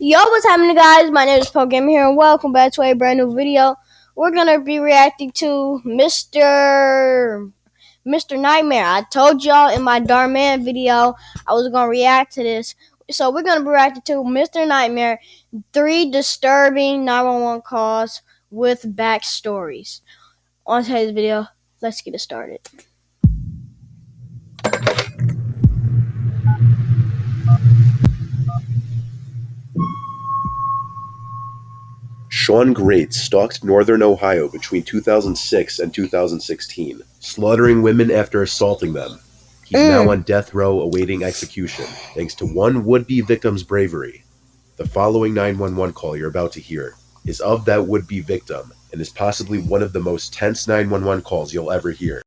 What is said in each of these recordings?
Yo, what's happening, guys? My name is Pokemon here, and welcome back to a brand new video. We're gonna be reacting to Mr. NightMare. I told y'all in my Dark Man video I was gonna react to this, so we're gonna be reacting to Mr. NightMare 3 disturbing 911 calls with backstories. On today's video, let's get it started. Sean Great stalked northern Ohio between 2006 and 2016, slaughtering women after assaulting them. He's now on death row awaiting execution, thanks to one would-be victim's bravery. The following 911 call you're about to hear is of that would-be victim and is possibly one of the most tense 911 calls you'll ever hear.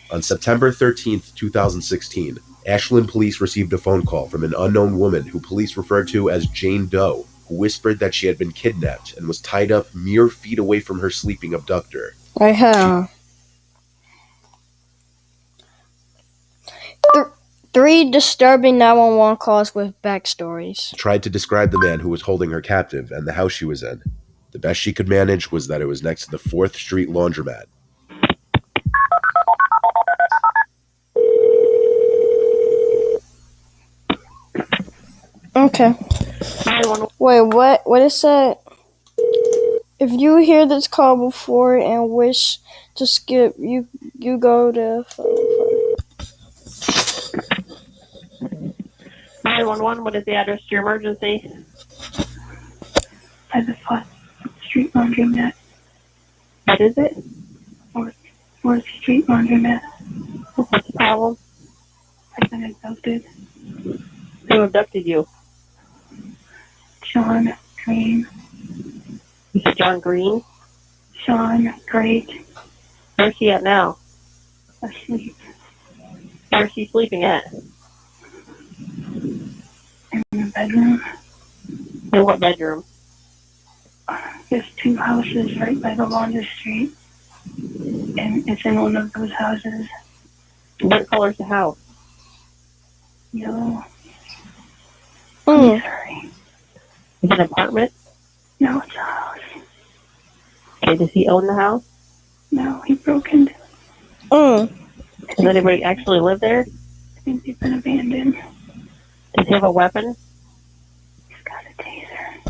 On September 13th, 2016, Ashland police received a phone call from an unknown woman who police referred to as Jane Doe, who whispered that she had been kidnapped and was tied up mere feet away from her sleeping abductor. Three disturbing 911 calls with backstories. Tried to describe the man who was holding her captive and the house she was in. The best she could manage was that it was next to the 4th Street laundromat. Okay. Wait, what? What is that? If you hear this call before and wish to skip, you go to 911, what is the address to your emergency? By the 4th Street laundromat. What is it? 4th Street laundromat. What's the problem? I've been abducted. Who abducted you? Sean Green. You said John Green? Sean Great. Where's he at now? Asleep. Where's he sleeping at? In the bedroom. In what bedroom? There's 2 houses right by the laundry street. And it's in one of those houses. What color's the house? Yellow. I'm sorry. Is it an apartment? No, it's a house. Okay, does he own the house? No, he broke into it. Does anybody actually live there? I think they've been abandoned. Does he have a weapon? He's got a taser.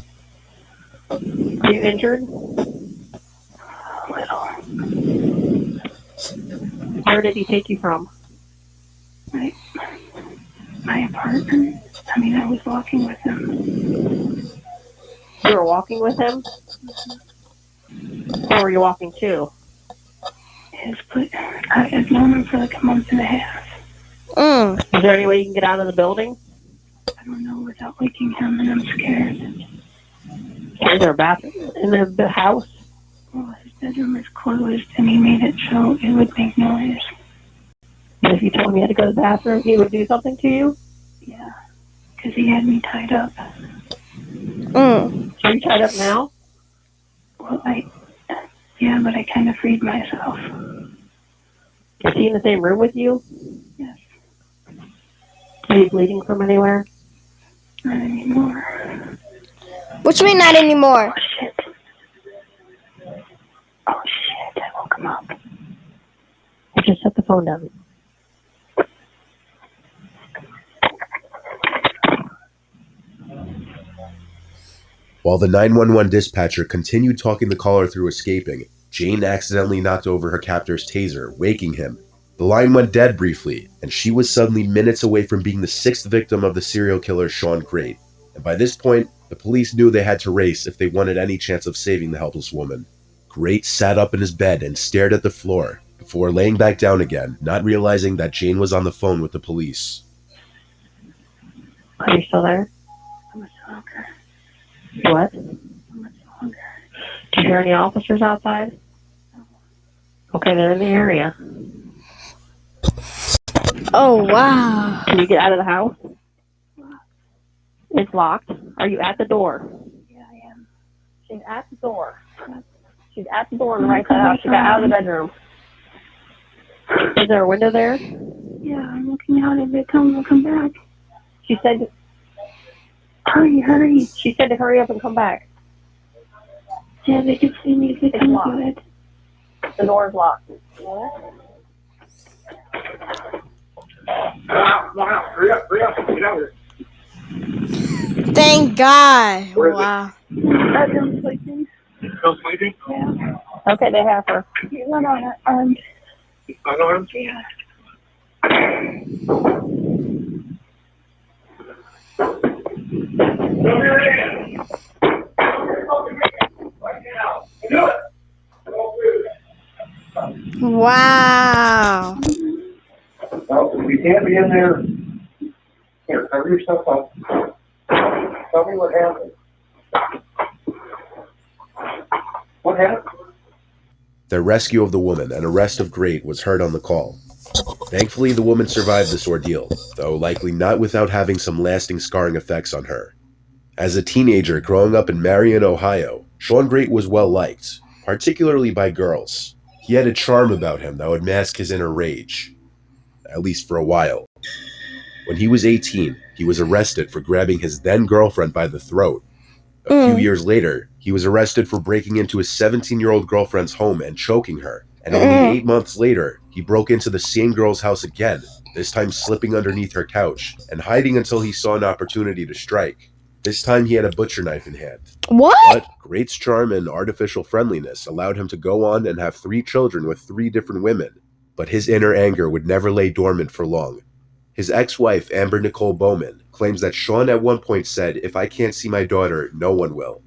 Are you injured? A little. Where did he take you from? My apartment. I was walking with him. You were walking with him? Where were you walking to? I've known him for like a month and a half. Is there any way you can get out of the building? I don't know without waking him, and I'm scared. Is there a bathroom in the house? Well, his bedroom is closed, and he made it so it would make noise. And if you told him you had to go to the bathroom, he would do something to you? Yeah, because he had me tied up. Are you tied up now? Well, yeah, but I kind of freed myself. Is he in the same room with you? Yes. Are you bleeding from anywhere? Not anymore. What you mean not anymore? Oh, shit. Oh, shit, I woke him up. I just set the phone down. While the 911 dispatcher continued talking the caller through escaping, Jane accidentally knocked over her captor's taser, waking him. The line went dead briefly, and she was suddenly minutes away from being the 6th victim of the serial killer Sean Great. And by this point, the police knew they had to race if they wanted any chance of saving the helpless woman. Great sat up in his bed and stared at the floor, before laying back down again, not realizing that Jane was on the phone with the police. Are you still there? I'm a stalker. What? I'm a stalker. Do you hear any officers outside? No. Okay, they're in the area. Oh, wow. Can you get out of the house? Locked. It's locked. Are you at the door? Yeah, I am. She's at the door. She's at the door on the right side of the house. She got out of the bedroom. Is there a window there? Yeah, I'm looking out of it. Come back. She said Hurry. She said to hurry up and come back. Yeah, they can see me if they come locked. to it. The door's locked. Hurry up, get out here. Thank God. Where is it? Wow. Bedroom sleeping. Still sleeping? Yeah. Okay, they have her. You went on it. Armed. Unarmed? Yeah. Wow. No, you can't be in there. Here, cover yourself up. Tell me what happened. What happened? The rescue of the woman and arrest of Great was heard on the call. Thankfully, the woman survived this ordeal, though likely not without having some lasting scarring effects on her. As a teenager growing up in Marion, Ohio, Sean Great was well liked, particularly by girls. He had a charm about him that would mask his inner rage, at least for a while. When he was 18, he was arrested for grabbing his then-girlfriend by the throat. A few years later, he was arrested for breaking into his 17-year-old girlfriend's home and choking her. And only 8 months later, he broke into the same girl's house again, this time slipping underneath her couch and hiding until he saw an opportunity to strike. This time he had a butcher knife in hand. What? But Great's charm and artificial friendliness allowed him to go on and have 3 children with 3 different women. But his inner anger would never lay dormant for long. His ex-wife, Amber Nicole Bowman, claims that Sean at one point said, "If I can't see my daughter, no one will."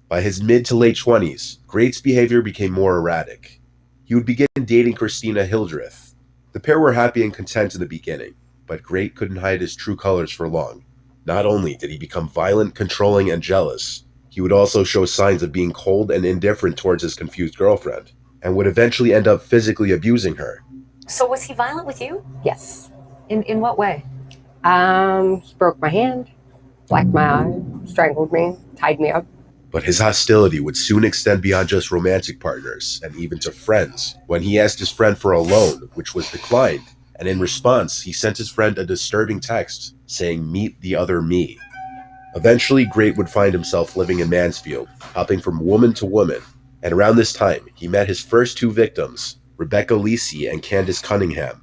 By his mid to late 20s, Great's behavior became more erratic. He would begin dating Christina Hildreth. The pair were happy and content in the beginning, but Great couldn't hide his true colors for long. Not only did he become violent, controlling, and jealous, he would also show signs of being cold and indifferent towards his confused girlfriend, and would eventually end up physically abusing her. So was he violent with you? Yes. In what way? He broke my hand, blacked my eye, strangled me, tied me up. But his hostility would soon extend beyond just romantic partners, and even to friends, when he asked his friend for a loan, which was declined, and in response, he sent his friend a disturbing text saying, "Meet the other me." Eventually, Great would find himself living in Mansfield, hopping from woman to woman, and around this time, he met his first 2 victims, Rebecca Lisi and Candace Cunningham.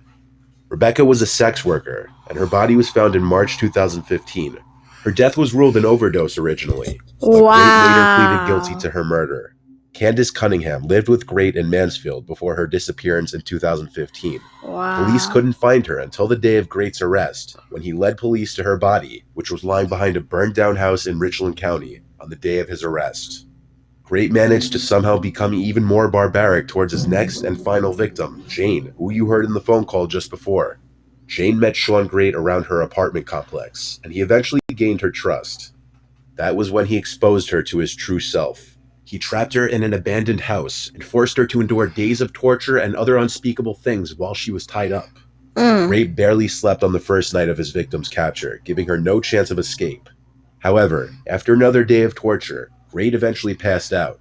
Rebecca was a sex worker, and her body was found in March 2015. Her death was ruled an overdose originally, but Great later pleaded guilty to her murder. Candace Cunningham lived with Great in Mansfield before her disappearance in 2015. Wow. Police couldn't find her until the day of Great's arrest, when he led police to her body, which was lying behind a burned-down house in Richland County on the day of his arrest. Great managed to somehow become even more barbaric towards his next and final victim, Jane, who you heard in the phone call just before. Jane met Sean Great around her apartment complex, and he eventually gained her trust. That was when he exposed her to his true self. He trapped her in an abandoned house and forced her to endure days of torture and other unspeakable things while she was tied up. Great barely slept on the first night of his victim's capture, giving her no chance of escape. However, after another day of torture, Great eventually passed out.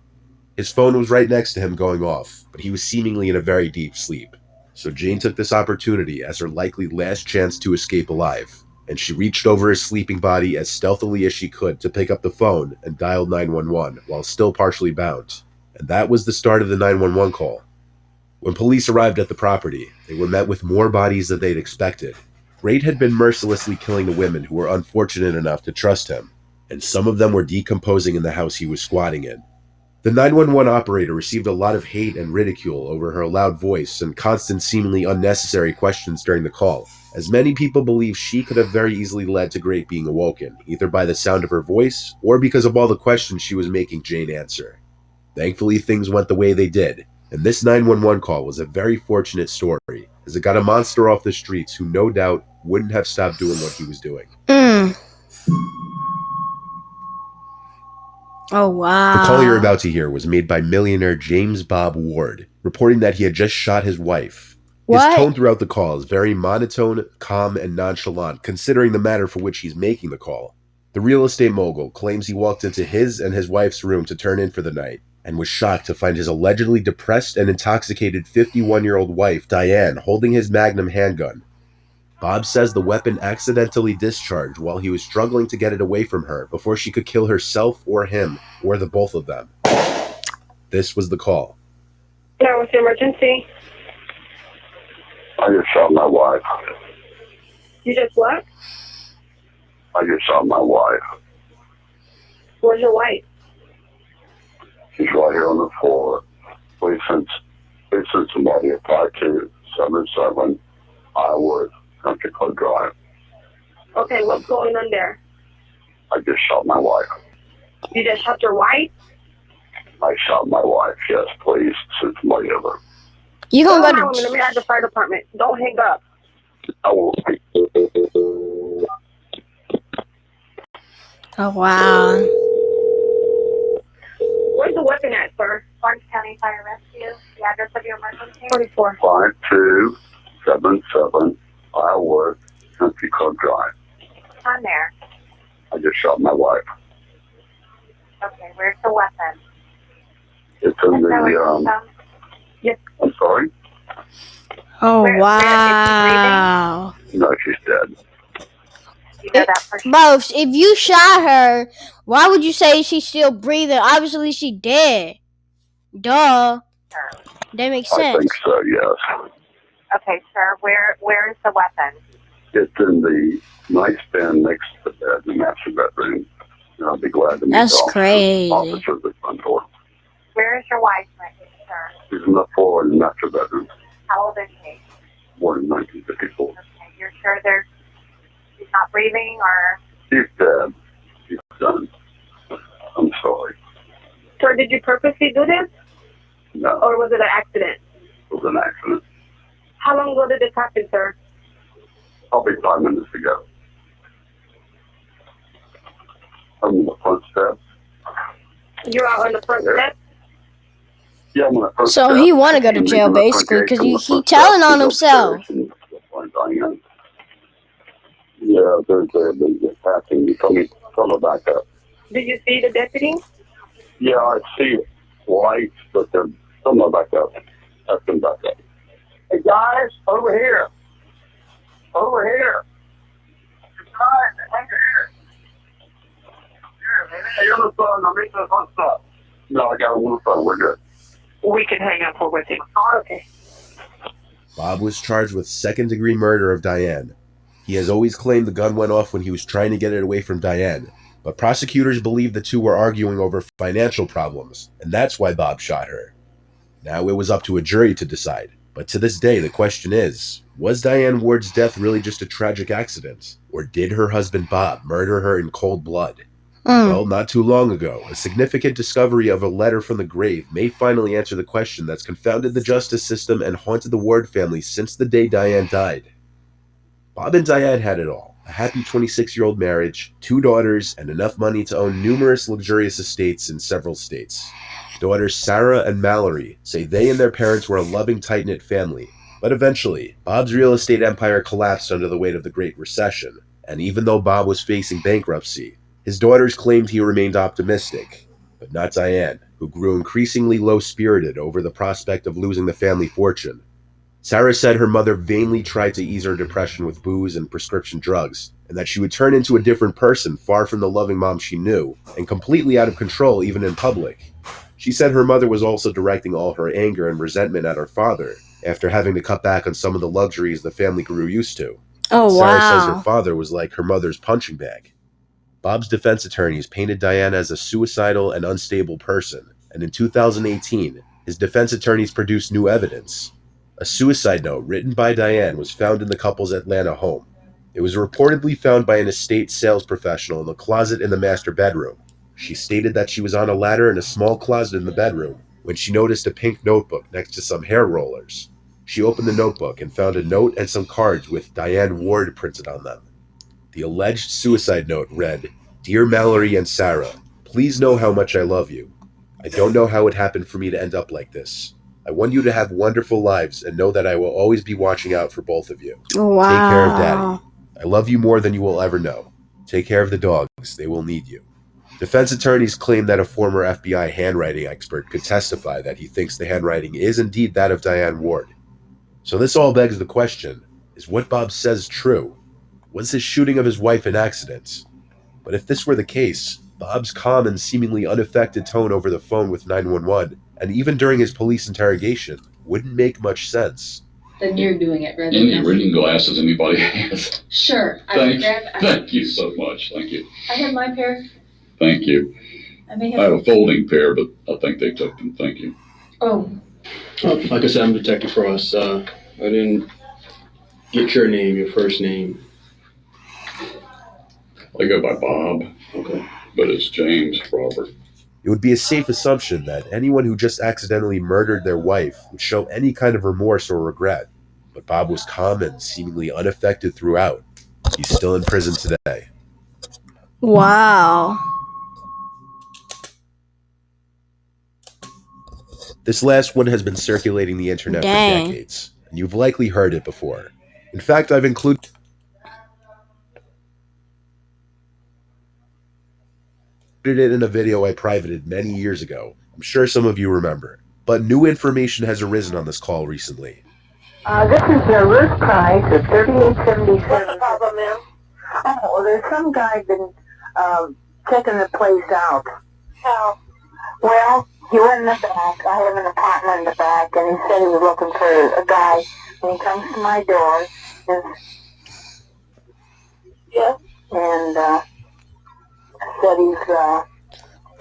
His phone was right next to him going off, but he was seemingly in a very deep sleep. So Jane took this opportunity as her likely last chance to escape alive, and she reached over his sleeping body as stealthily as she could to pick up the phone and dialed 911 while still partially bound. And that was the start of the 911 call. When police arrived at the property, they were met with more bodies than they'd expected. Great had been mercilessly killing the women who were unfortunate enough to trust him, and some of them were decomposing in the house he was squatting in. The 911 operator received a lot of hate and ridicule over her loud voice and constant seemingly unnecessary questions during the call, as many people believe she could have very easily led to Great being awoken, either by the sound of her voice or because of all the questions she was making Jane answer. Thankfully, things went the way they did, and this 911 call was a very fortunate story, as it got a monster off the streets who no doubt wouldn't have stopped doing what he was doing. Oh, wow. The call you're about to hear was made by millionaire James Bob Ward, reporting that he had just shot his wife. What? His tone throughout the call is very monotone, calm, and nonchalant, considering the matter for which he's making the call. The real estate mogul claims he walked into his and his wife's room to turn in for the night, and was shocked to find his allegedly depressed and intoxicated 51-year-old wife, Diane, holding his Magnum handgun. Bob says the weapon accidentally discharged while he was struggling to get it away from her before she could kill herself or him, or the both of them. This was the call. Yeah, what's the emergency? I just shot my wife. You just what? I just shot my wife. Where's your wife? She's right here on the floor. Please send somebody at 5277 Iowa Country Club Drive. Okay, what's going on there? I just shot my wife. You just shot your wife? I shot my wife. Yes, please send somebody over. You gonna Hold go on, to? let me add the fire department. Don't hang up. I will. Oh wow. Where's the weapon at, sir? Orange County Fire Rescue. The address of your emergency? 44. 5277 Iowa Country Club Drive. On there. I just shot my wife. Okay, where's the weapon? It's in Is that what you the, found? I'm sorry? Oh Where- wow. No, she's dead. You know that for sure. Bro, if you shot her, why would you say she's still breathing? Obviously, she dead. Duh. That makes I sense. think so, yes. Okay, sir, where is the weapon? It's in the nightstand next to the bed in the master bedroom. And I'll be glad to meet That's the crazy. officer at the front door. Where is your wife, sir? She's on the floor in the master bedroom. How old is she? Born in 1954. Okay, you're sure she's not breathing or? She's dead. She's done. I'm sorry. Sir, did you purposely do this? No, Or was it an accident? it was an accident. How long ago did this happen, sir? Probably 5 minutes ago. I'm on the front steps. You're out on the front step? Yeah, I'm on the front So steps. he want to go to I'm jail, leaving the front basically, gate, because come he the front telling steps on and himself. upstairs and find Diane. Yeah, they're attacking me. Tell me back up. Did you see the deputy? Yeah, I see lights, but they're somewhere back up. Ask them back up. Hey guys, over here. Over here. Guys, over here. Here, man. Hey, you're on the phone. I'm making the phone stop. No, I got him on the phone. We're good. We can hang up with him. Okay. Bob was charged with second-degree murder of Diane. He has always claimed the gun went off when he was trying to get it away from Diane, but prosecutors believe the two were arguing over financial problems, and that's why Bob shot her. Now it was up to a jury to decide, but to this day the question is, was Diane Ward's death really just a tragic accident, or did her husband Bob murder her in cold blood? Well, not too long ago, a significant discovery of a letter from the grave may finally answer the question that's confounded the justice system and haunted the Ward family since the day Diane died. Bob and Diane had it all. A happy 26-year-old marriage, 2 daughters, and enough money to own numerous luxurious estates in several states. Daughters Sarah and Mallory say they and their parents were a loving, tight-knit family. But eventually, Bob's real estate empire collapsed under the weight of the Great Recession, and even though Bob was facing bankruptcy, his daughters claimed he remained optimistic. But not Diane, who grew increasingly low-spirited over the prospect of losing the family fortune. Sarah said her mother vainly tried to ease her depression with booze and prescription drugs, and that she would turn into a different person far from the loving mom she knew, and completely out of control even in public. She said her mother was also directing all her anger and resentment at her father, after having to cut back on some of the luxuries the family grew used to. Oh Sarah says her wow. father was like her mother's punching bag. Bob's defense attorneys painted Diane as a suicidal and unstable person, and in 2018, his defense attorneys produced new evidence. A suicide note written by Diane was found in the couple's Atlanta home. It was reportedly found by an estate sales professional in the closet in the master bedroom. She stated that she was on a ladder in a small closet in the bedroom when she noticed a pink notebook next to some hair rollers. She opened the notebook and found a note and some cards with Diane Ward printed on them. The alleged suicide note read, "Dear Mallory and Sarah, please know how much I love you. I don't know how it happened for me to end up like this. I want you to have wonderful lives and know that I will always be watching out for both of you. Wow. Take care of Daddy. I love you more than you will ever know. Take care of the dogs. They will need you." Defense attorneys claim that a former FBI handwriting expert could testify that he thinks the handwriting is indeed that of Diane Ward. So this all begs the question, Is what Bob says true? Was his shooting of his wife an accident? But if this were the case, Bob's calm and seemingly unaffected tone over the phone with 911, and even during his police interrogation, wouldn't make much sense. Then you're doing it rather than Any reading glasses anybody has? Sure. Thank you so much. Thank you. I have my pair. Thank you. I may I have have. a folding pair, but I think they took them. Thank you. Oh, Like I said, I'm Detective Frost. I didn't get your name, your first name. I go by Bob, Okay. but it's James Robert. It would be a safe assumption that anyone who just accidentally murdered their wife would show any kind of remorse or regret. But Bob was calm and seemingly unaffected throughout. He's still in prison today. Wow. This last one has been circulating the internet for decades, and you've likely heard it before. In fact, I've included it in a video I privated many years ago. I'm sure some of you remember. But new information has arisen on this call recently. This is Ruth Price at 3877. What's the problem, ma'am? Oh, well, there's some guy been checking the place out. How? Well, he went in the back. I have an apartment in the back, and he said he was looking for a guy. And he comes to my door, and yeah, and said he's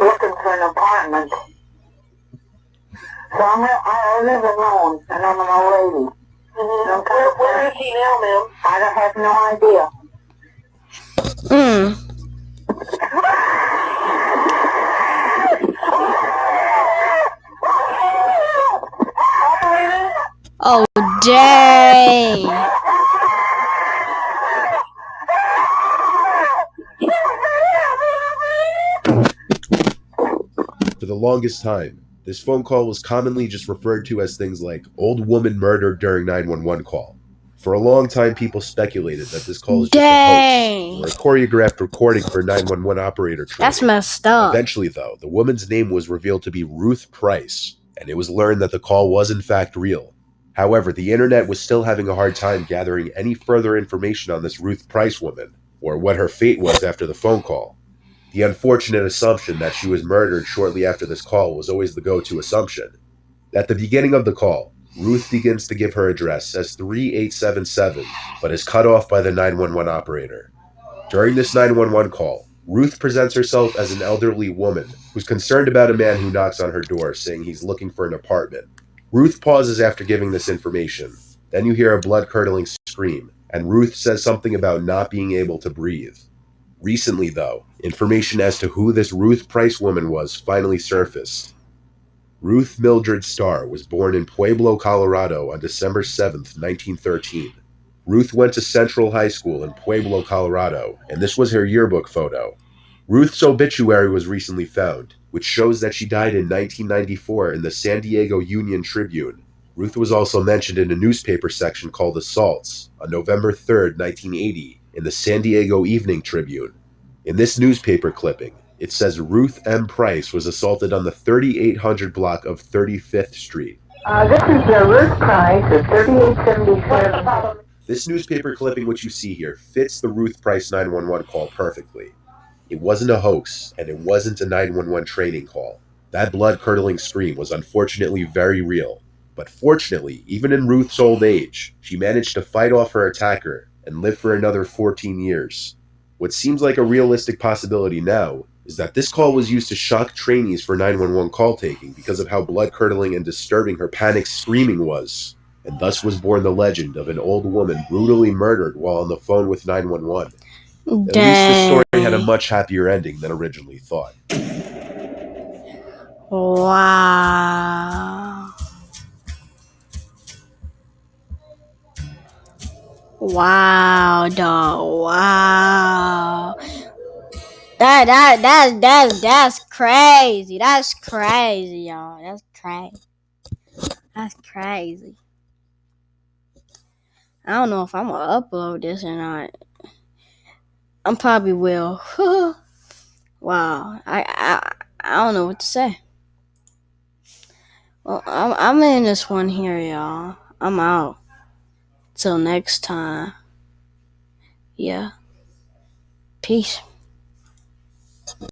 looking for an apartment. So I live alone, and I'm an old lady. Where is he now, ma'am? I don't have no idea. Oh, dang. For the longest time, this phone call was commonly just referred to as things like old woman murdered during 911 call. For a long time, people speculated that this call was just a hoax or a choreographed recording for 911 operator training. That's messed up. Eventually, though, the woman's name was revealed to be Ruth Price, and it was learned that the call was in fact real. However, the internet was still having a hard time gathering any further information on this Ruth Price woman, or what her fate was after the phone call. The unfortunate assumption that she was murdered shortly after this call was always the go-to assumption. At the beginning of the call, Ruth begins to give her address as 3877, but is cut off by the 911 operator. During this 911 call, Ruth presents herself as an elderly woman who's concerned about a man who knocks on her door saying he's looking for an apartment. Ruth pauses after giving this information. Then you hear a blood-curdling scream, and Ruth says something about not being able to breathe. Recently, though, information as to who this Ruth Price woman was finally surfaced. Ruth Mildred Starr was born in Pueblo, Colorado on December 7th, 1913. Ruth went to Central High School in Pueblo, Colorado, and this was her yearbook photo. Ruth's obituary was recently found, which shows that she died in 1994 in the San Diego Union Tribune. Ruth was also mentioned in a newspaper section called Assaults on November 3rd, 1980, in the San Diego Evening Tribune. In this newspaper clipping, it says Ruth M. Price was assaulted on the 3800 block of 35th Street. This is Ruth Price at 3877. This newspaper clipping which you see here fits the Ruth Price 911 call perfectly. It wasn't a hoax, and it wasn't a 911 training call. That blood-curdling scream was unfortunately very real. But fortunately, even in Ruth's old age, she managed to fight off her attacker and live for another 14 years. What seems like a realistic possibility now is that this call was used to shock trainees for 911 call taking because of how blood-curdling and disturbing her panic screaming was. And thus was born the legend of an old woman brutally murdered while on the phone with 911. At least the story had a much happier ending than originally thought. Wow. Wow, dog. Wow. That's crazy. That's crazy, y'all. That's crazy. That's crazy. I don't know if I'm gonna upload this or not. I probably will. Wow. I don't know what to say. Well, I'm in this one here, y'all. I'm out. Till next time. Yeah. Peace.